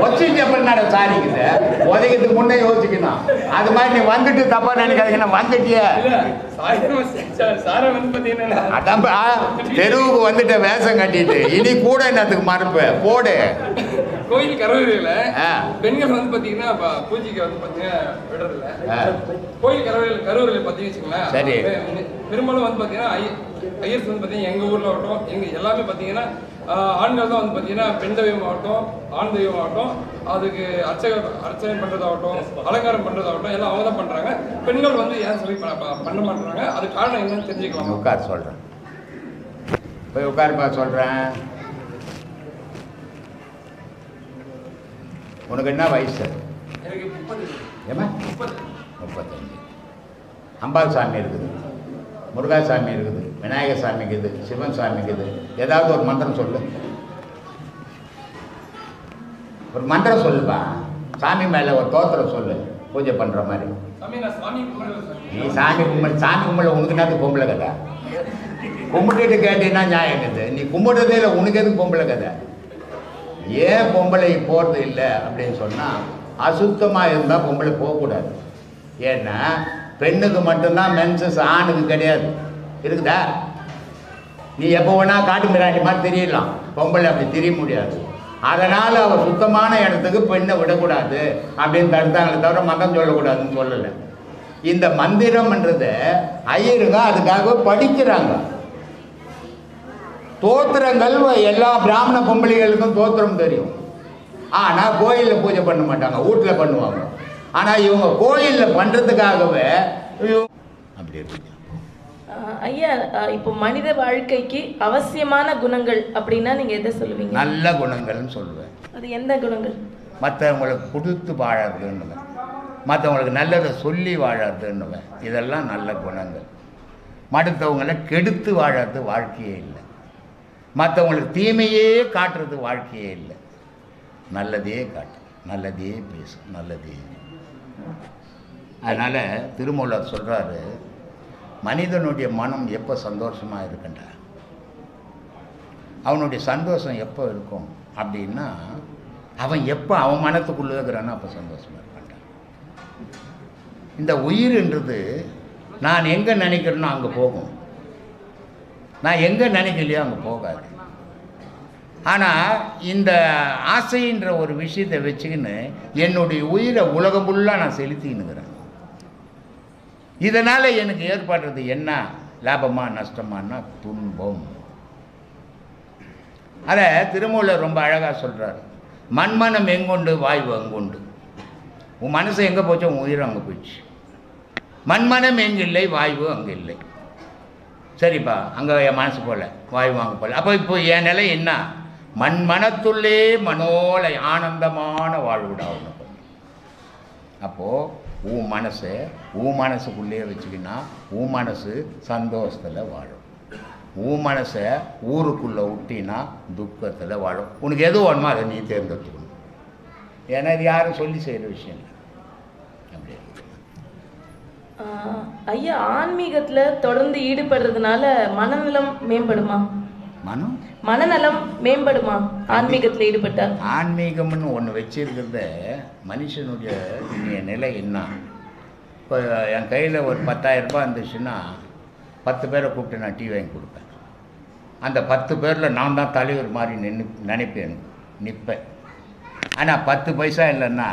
வச்சுட்டு எப்படி நட சாரிக்குது, உதைக்கிறதுக்கு முன்னே யோசிக்கணும். அது மாதிரி நீ வந்துட்டு தப்பா நினைக்காதீங்கன்னா வந்துட்டிய அதான்ப்பா தெருவுக்கு வந்துட்ட வேஷம் கட்டிட்டு இனி கூட என்னத்துக்கு மறுப்பு போடு. கோயில் கரவறையில பெண்கள் வந்து பாத்தீங்கன்னா பூஜைக்கு வந்து பாத்தீங்கன்னா விடுறதில்ல. கோயில் கரவறையில பாத்தீங்கன்னா சரி, பெரும்பாலும் வந்து பாத்தீங்கன்னா ஐயர்ஸ் வந்து பாத்தீங்கன்னா எங்க ஊர்ல ஆகட்டும், எங்க எல்லாமே பாத்தீங்கன்னா ஆண்கள் தான் வந்து பாத்தீங்கன்னா பெண் தெய்வம் ஆகட்டும், ஆண் தெய்வம் ஆகட்டும், அதுக்கு அர்ச்சனை பண்றதாகட்டும், அலங்காரம் பண்றதாகட்டும் எல்லாம் அவங்க தான் பண்றாங்க. பெண்கள் வந்து ஏன் சொல்லி பண்ண மாட்டாங்க, அது காரணம் என்னன்னு தெரிஞ்சுக்கலாம். உட்கார் சொல்றேன், போய் உட்காருப்பா சொல்றேன். உனக்கு என்ன வயசு? எனக்கு 35. அம்பாள் சாமி இருக்குது, முருகா சாமி இருக்குது, விநாயகர் சாமி இருக்குது, சிவன் சாமி இருக்குது. ஏதாவது ஒரு மந்திரம் சொல்லு, ஒரு மந்திரம் சொல்லுப்பா. சாமி மேலே ஒரு தோத்திரம் சொல்லு, பூஜை பண்ணுற மாதிரி. நீ சாமி கும்பல உனக்கு என்னது பொம்பளை கதை? கும்பிட்டுட்டு கேட்டீங்கன்னா நியாயம் இருக்குது. நீ கும்பிடுறதே இல்லை, உனக்கு எதுக்கு பொம்பளை கதை? ஏன் பொம்பளை போகிறது இல்லை அப்படின்னு சொன்னால், அசுத்தமாக இருந்தால் பொம்பளை போகக்கூடாது. ஏன்னா பெண்ணுக்கு மட்டும்தான் மென்சஸ், ஆணுக்கு கிடையாது. இருக்குதா? நீ எப்போ வேணா காட்டு மிராண்டி மாதிரி தெரியலாம், பொம்பளை அப்படி தெரிய முடியாது. அதனால் அவள் சுத்தமான இடத்துக்கு பெண்ணை விடக்கூடாது அப்படின்னு தடுத்தாங்களே தவிர மதம் சொல்லக்கூடாதுன்னு சொல்லலை. இந்த மந்திரம்ன்றதை ஐயருங்க அதுக்காக படிக்கிறாங்க. தோத்திரங்கள் எல்லா பிராமண பொம்பளைகளுக்கும் தோத்திரம் தெரியும். ஆனால் கோயிலில் பூஜை பண்ண மாட்டாங்க, வீட்டில் பண்ணுவாங்க. ஆனால் இவங்க கோயிலில் பண்ணுறதுக்காகவே அப்படி இருக்கு. ஐயா, இப்போ மனித வாழ்க்கைக்கு அவசியமான குணங்கள் அப்படின்னா நீங்கள் எதை சொல்லுவீங்க? நல்ல குணங்கள்னு சொல்லுவேன். அது எந்த குணங்கள்? மற்றவங்களுக்கு கொடுத்து வாழறதுன்னுவேன், மற்றவங்களுக்கு நல்லதை சொல்லி வாழறதுன்னுவேன். இதெல்லாம் நல்ல குணங்கள். மற்றவங்களை கெடுத்து வாழறது வாழ்க்கையே இல்லை, மற்றவங்களுக்கு தீமையே காட்டுறது வாழ்க்கையே இல்லை. நல்லதே காட்டு, நல்லதே பேசு, நல்லதே. அதனால் திருமூலர் சொல்கிறாரு, மனிதனுடைய மனம் எப்போ சந்தோஷமாக இருக்குண்டா, அவனுடைய சந்தோஷம் எப்போ இருக்கும் அப்படின்னா அவன் எப்போ அவன் மனத்துக்குள்ளே இருக்கிறானோ அப்போ சந்தோஷமாக இருக்கான்டான். இந்த உயிர்ன்றது நான் எங்கே நினைக்கிறேனோ அங்கே போகும், நான் எங்கே நினைக்கலையோ அங்கே போகாது. ஆனால் இந்த ஆசைன்ற ஒரு விஷயத்தை வச்சுக்கின்னு என்னுடைய உயிரை உலகம் ஃபுல்லாக நான் செலுத்தின்னுக்கிறேன். இதனால் எனக்கு ஏற்படுறது என்ன லாபமா நஷ்டமானா துன்பம். அதை திருமூலர் ரொம்ப அழகாக சொல்கிறார். மண்மனம் எங்கொண்டு வாய்வு அங்கொண்டு. உன் மனசு எங்கே போச்சோ உன் உயிர் அங்கே போயிடுச்சு. மண்மனம் எங்கே இல்லை வாய்வு அங்கே இல்லை. சரிப்பா, அங்கே என் மனசு போல வாய்வு அங்கே போல. அப்போ இப்போ என் நிலை என்ன? மண்மனத்துள்ளே மனோலை ஆனந்தமான வாழ்வுடாகணும். அப்போது உன் மனசுக்குள்ளே வச்சுக்கினா உன் மனசு சந்தோஷத்தில் வாழும். உன் மனசை ஊருக்குள்ளே விட்டினா துக்கத்தில் வாழும். உனக்கு எது வேணுமோ அதை நீ தேர்ந்தெடுத்துக்கணும். ஏன்னா இது யாரும் சொல்லி செய்கிற விஷயம் இல்லை. அப்படியே ஐயா, ஆன்மீகத்தில் தொடர்ந்து ஈடுபடுறதுனால மனநலம் மேம்படுமா? மனநலம் மேம்படுமா ஆன்மீகத்தில் ஈடுபட்டால்? ஆன்மீகம்னு ஒன்று வச்சிருக்கிறத மனுஷனுடைய இன்றைய நிலை என்ன? இப்போ என் கையில் ஒரு 10,000 ரூபாய் இருந்துச்சுன்னா 10 பேரை கூப்பிட்டு நான் டீ வாங்கி கொடுப்பேன். அந்த 10 பேரில் நான் தான் தலைவர் மாதிரி நிற்பேன். ஆனால் 10 பைசா இல்லைன்னா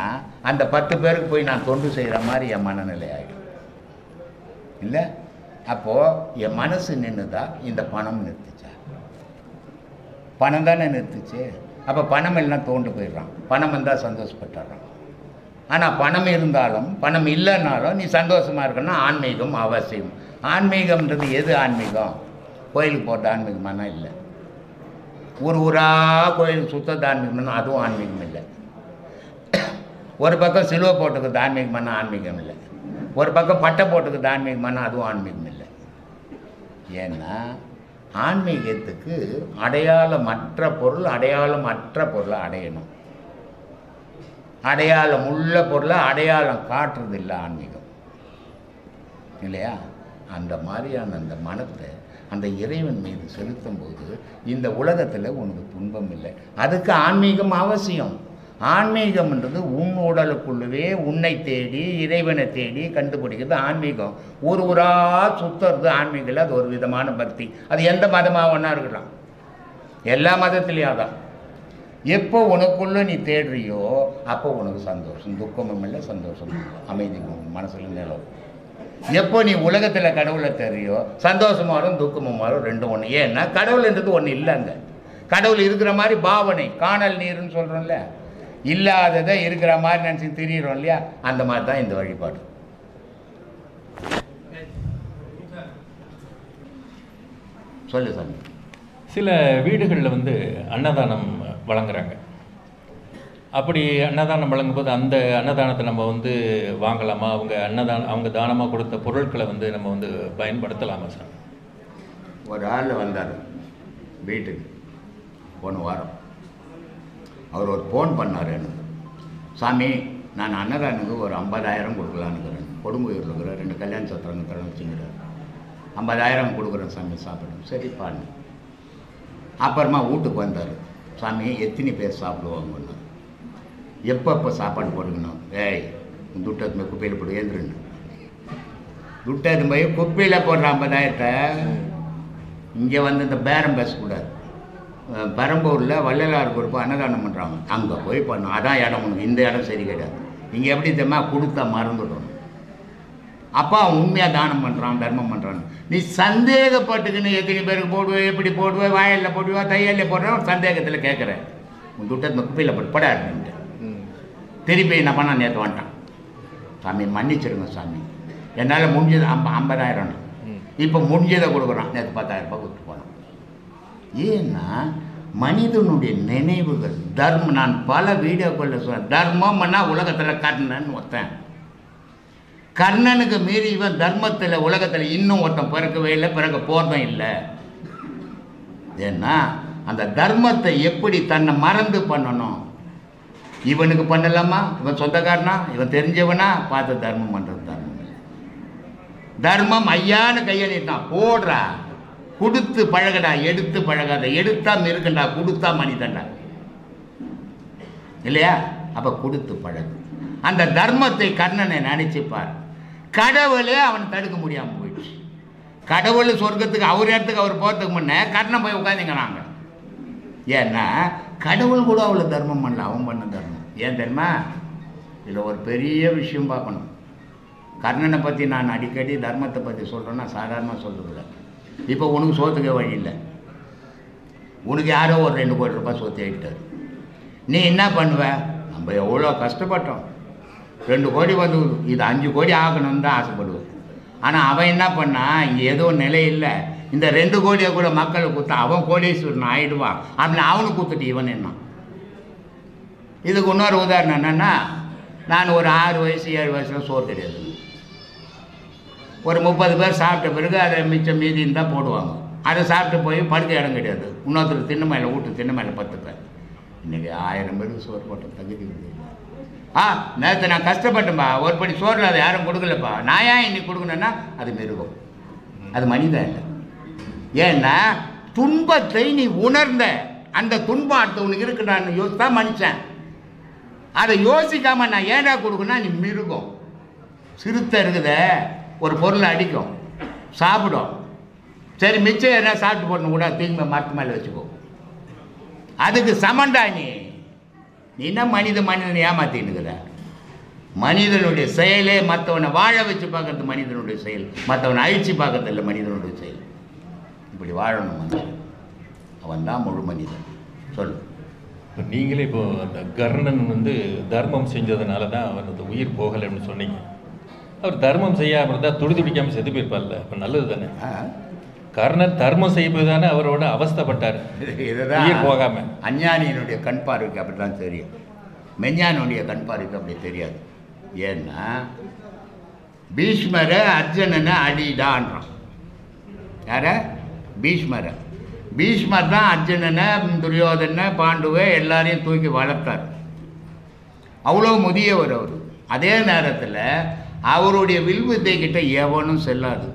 அந்த 10 பேருக்கு போய் நான் தொண்டு செய்கிற மாதிரி என் மனநிலை ஆகிடும் இல்லை? அப்போது என் மனசு நின்றுதா, இந்த பணம் நிறுத்துச்சா? பணம் தானே நிறுத்துச்சு. அப்போ பணம் எல்லாம் தோண்டு போயிடுறான். பணம் இருந்தால் சந்தோஷப்பட்டுறான். ஆனால் பணம் இருந்தாலும் பணம் இல்லைன்னாலும் நீ சந்தோஷமாக இருக்கணும்னா ஆன்மீகம் அவசியம். ஆன்மீகம்ன்றது எது ஆன்மீகம்? கோயிலுக்கு போட்ட ஆன்மீகமானா இல்லை. ஊராக கோயிலுக்கு சுத்தத்தை ஆன்மீகம்னா அதுவும் ஆன்மீகம் இல்லை. ஒரு பக்கம் சிலுவை போட்டுக்கிறது ஆன்மீகமானா ஆன்மீகம் இல்லை. ஒரு பக்கம் பட்டை போட்டுக்கிறது ஆன்மீகமானா அதுவும் ஆன்மீகம் இல்லை. ஏன்னா ஆன்மீகத்துக்கு அடையாளமற்ற பொருள் அடையணும். அடையாளம் உள்ள பொருளை அடையாளம் காட்டுறது இல்லை ஆன்மீகம் இல்லையா? அந்த மாதிரியான அந்த மனத்தை அந்த இறைவன் மீது செலுத்தும் போது இந்த உலகத்தில் உனக்கு துன்பம் இல்லை. அதுக்கு ஆன்மீகம் அவசியம். ஆன்மீகம்ன்றது உன் உடலுக்குள்ளவே உன்னை தேடி இறைவனை தேடி கண்டுபிடிக்கிறது ஆன்மீகம். ஊராக சுற்றுறது ஆன்மீகம் இல்லை. அது ஒரு விதமான பக்தி. அது எந்த மதமாக ஒன்றா இருக்கலாம், எல்லா மதத்துலேயும் தான். எப்போ உனக்குள்ளே நீ தேடுறியோ அப்போ உனக்கு சந்தோஷம், துக்கமும் இல்லை, சந்தோஷம், அமைதி மனசில் நிலவும். எப்போ நீ உலகத்தில் கடவுளை தெரியும் சந்தோஷமாக வரும், துக்கமும் வரும், ரெண்டும் ஒன்று. ஏன்னா கடவுள்ன்றது ஒன்று இல்லைங்க. கடவுள் இருக்கிற மாதிரி பாவனை, காணல் நீர்னு சொல்கிறோம்ல, இல்லாததை இருக்கிற மாதிரி நினச்சி திரியிறோம் இல்லையா? அந்த மாதிரி தான் இந்த வழிபாடு. சொல்லு சாமி. சில வீடுகளில் வந்து அன்னதானம் வழங்குறாங்க. அப்படி அன்னதானம் வழங்கும்போது அந்த அன்னதானத்தை நம்ம வந்து வாங்கலாமா? அவங்க தானமாக கொடுத்த பொருட்களை வந்து நம்ம வந்து பயன்படுத்தலாமா சார்? ஒரு ஆள் வந்தார் வீட்டுக்கு போன வாரம். அவர் ஒரு ஃபோன் பண்ணார் எனக்கு. சாமி, நான் அன்னதானுக்கு ஒரு 50,000 கொடுக்கலான்னுக்கிறேன். கொடுங்குயூரில் இருக்கிற 2 கல்யாண சத்திரங்க தரம் வச்சுங்கிறார். 50,000 கொடுக்குறேன் சாமி, சாப்பிடணும். சரிப்பான்னு. அப்புறமா வீட்டுக்கு வந்தார். சாமி, எத்தனை பேர் சாப்பிடுவாங்கன்னு, எப்போ சாப்பாடு போட்டுக்கணும்? ஏய், துட்டத்து குப்பையில் போட்டு ஏந்திரன்னு. துட்டத்து போய் குப்பையில் போடுற 50,000 இங்கே வந்து இந்த பேரம் பேசக்கூடாது. பெரம்பூரில் வள்ளலார் குரூப்பு அன்னதானம் பண்ணுறாங்க, அங்கே போய் பண்ணணும். அதான் இடம் உனக்கு. இந்த இடம் சரி கிடையாது. இங்கே எப்படி தெரியுமா, கொடுத்தா மறந்துடணும். அப்பா உண்மையாக தானம் பண்ணுறான், தர்மம் பண்ணுறான். நீ சந்தேகப்பட்டுக்குன்னு எத்தனை பேருக்கு போடுவேன், எப்படி போடுவேன், வாயிலில் போடுவா, தையலில் போடுறேன், ஒரு சந்தேகத்தில் கேட்குறேன். உன் துட்டத்தை குப்பையில் போட்டு படாதுன்ட்டு திருப்பி என்ன பண்ணால் நேற்று வந்துட்டான். சாமி மன்னிச்சிடுங்க சாமி, என்னால் முடிஞ்சது 50,000. இப்போ முடிஞ்சதை கொடுக்குறான். நேற்று 10,000 ரூபாய் கொடுத்து போனான். ஏன்னா மனிதனுடைய நினைவுகள் தர்மம். நான் பல வீடியோக்களில் சொன்னேன், தர்மம்னா உலகத்தில் கர்ணன் ஒருத்தன். கர்ணனுக்கு மீறி இவன் தர்மத்தில் உலகத்தில் இன்னும் ஒருத்தன் பிறக்கவே இல்லை, பிறக்க போகிறதும் இல்லை. ஏன்னா அந்த தர்மத்தை எப்படி தன்னை மறந்து பண்ணணும். இவனுக்கு பண்ணலாமா, இவன் சொந்தக்காரனா, இவன் தெரிஞ்சவனா பார்த்து தர்மம் பண்ணுறது தர்மம் இல்லை. தர்மம் ஐயான்னு கையெழுத்தான் போடுறா, கொடுத்து பழகடா, எடுத்து பழகாத. எடுத்தா மிருகண்டா, கொடுத்தா மனிதன்டா, இல்லையா? அப்போ கொடுத்து பழகு. அந்த தர்மத்தை கர்ணனை நினைச்சுப்பார். கடவுளே அவன் தடுக்க முடியாமல் போயிடுச்சு. கடவுள் சொர்க்கத்துக்கு அவர் இடத்துக்கு அவர் போகிறதுக்கு முன்னே கர்ணன் போய் உட்காந்துங்கிறாங்க. ஏன்னா கடவுள் கூட அவ்வளோ தர்மம் பண்ணல, அவன் பண்ண தர்மம். ஏன் தெரியுமா? இதில் ஒரு பெரிய விஷயம் பார்க்கணும். கர்ணனை பற்றி நான் அடிக்கடி தர்மத்தை பற்றி சொல்கிறேன்னா சாதாரணமாக சொல்கிறதில்ல. இப்போ உனக்கு சோத்துக்க வழி இல்லை, உனக்கு யாரோ ஒரு 2 கோடி ரூபாய் சொத்து ஆகிட்டார். நீ என்ன பண்ணுவ? நம்ம எவ்வளோ கஷ்டப்பட்டோம், 2 கோடி வந்து இது 5 கோடி ஆகணும்னு தான் ஆசைப்படுவோம். ஆனால் அவன் என்ன பண்ணான், இங்கே ஏதோ நிலை இல்லை, இந்த 2 கோடியை கூட மக்களுக்கு கொடுத்தா அவன் கோடீஸ்வரன் ஆகிடுவான் அப்படின்னு அவனுக்கு கொடுத்துட்டு இவன் என்ன. இதுக்கு இன்னொரு உதாரணம் என்னென்னா, நான் ஒரு 6 வயசு 7 வயசில் சோறு கிடையாது. ஒரு 30 பேர் சாப்பிட்ட பிறகு அதை மிச்சம் மீதி இருந்தால் போடுவாங்க. அதை சாப்பிட்டு போய் படுக்க இடம் கிடையாது. இன்னொருத்தர் திண்ணை மேலே வீட்டு திண்ணை மேலே 10 பேர். இன்றைக்கி 1000 பேருக்கு சோறு போட்ட தகுதி இல்லை. நேற்று நான் கஷ்டப்பட்டேன்பா, ஒரு படி சோறில் அதை யாரும் கொடுக்கலப்பா, நான் ஏன் இன்னைக்கு கொடுக்கணுன்னா அது மிருகம், அது மனிதன் இல்லை. ஏன்னா துன்பத்தை நீ உணர்ந்த அந்த துன்பம் அடுத்தவனுக்கு இருக்குடான்னு யோசித்தா மனுஷன். அதை யோசிக்காமல் நான் ஏடா கொடுக்கணும்னா நீ மிருகம். சிறுத்தை இருக்குத, ஒரு பொருளை அடிக்கும், சாப்பிடும், சரி மிச்சம் என்ன சாப்பிட்டு போடணும் கூட தீங்கு மரத்து மேலே வச்சுக்கோ. அதுக்கு சமண்டா நீ என்ன மனிதனை ஏமாத்தின்னுக்குற? மனிதனுடைய செயலே மற்றவனை வாழ வச்சு பார்க்கறது மனிதனுடைய செயல், மற்றவனை அழிச்சு பார்க்கறது இல்லை மனிதனுடைய செயல். இப்படி வாழணும் மனுஷன், அவன் தான் முழு மனிதன். சொல்லு. இப்போ நீங்களே இப்போது அந்த கர்ணன் வந்து தர்மம் செஞ்சதுனால தான் அவர் அந்த உயிர் போகலைன்னு சொன்னீங்க. அவர் தர்மம் செய்யாமல் இருந்தால் துடிக்காமல் செத்து போயிருப்பார்ல, இப்போ நல்லது தானே? கர்ணன் தர்மம் செய்வது தானே அவரோட அவஸ்தைப்பட்டார். இதுதான் போகாமல் அஞ்ஞானியினுடைய கண் பார்வைக்கு அப்படி தான் தெரியும், மெஞ்ஞானுடைய கண் பார்வைக்கு அப்படி தெரியாது. ஏன்னா பீஷ்மரை அர்ஜுனனை அடிடான்றான். யார? பீஷ்மரை. பீஷ்மர் தான் அர்ஜுனனை, துரியோதனை, பாண்டுவை எல்லாரையும் தூக்கி வளர்த்தார். அவ்வளோ முதியவர் அவர். அதே நேரத்தில் அவருடைய வில்வித்தை கிட்ட எவனும் செல்லாது.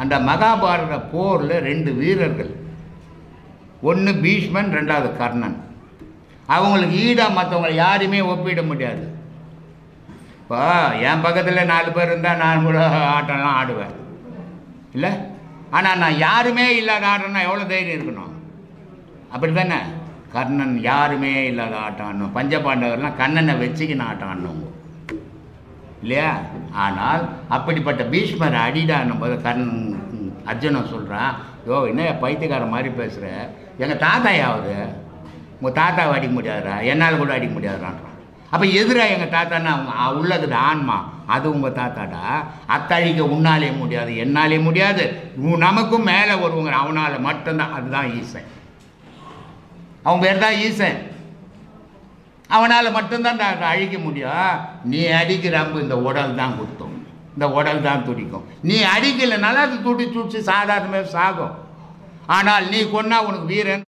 அந்த மகாபாரத போரில் 2 வீரர்கள், ஒன்று பீஷ்மன், 2வது கர்ணன். அவங்களுக்கு ஈடாக மற்றவங்களை யாருமே ஒப்பிட முடியாது. இப்போ என் பக்கத்தில் 4 பேர் இருந்தால் நான் கூட ஆட்டம்லாம் ஆடுவேன் இல்லை. ஆனால் நான் யாருமே இல்லாத ஆட்டம்னா எவ்வளோ தைரியம் இருக்கணும்? அப்படி தானே? கர்ணன் யாருமே இல்லாத ஆட்டம் ஆடணும். பஞ்சபாண்டவர்லாம் கண்ணனை வச்சுக்கின்னு ஆட்டம் ஆடணும் இல்லையா? ஆனால் அப்படிப்பட்ட பீஷ்மரை அடிடான்னும் போது அர்ஜுனன் சொல்கிறான், யோ என்ன பைத்தியக்கார மாதிரி பேசுகிற, எங்கள் தாத்தா யாவது, உங்கள் தாத்தாவை அடிக்க முடியாதுரா, என்னால் கூட அடிக்க முடியாதுறான்றான். அப்போ எதிராக எங்கள் தாத்தான்னா உள்ளது ஆன்மா, அது உங்கள் தாத்தாடா. அத்தழிக்க உன்னாலே முடியாது, என்னாலே முடியாது, நமக்கும் மேலே வருவங்க, அவனால் மட்டும்தான். அதுதான் ஈசன். அவன் பேர் தான் ஈசன். அவனால் மட்டும்தான் அழிக்க முடியும். நீ அடிக்கிற அம்பு இந்த உடல் தான் குத்தும், இந்த உடல் தான் துடிக்கும். நீ அடிக்கலைனால அது துடிச்சு சாதாரணமாக சாகும். ஆனால் நீ கொன்னா உனக்கு வீரன்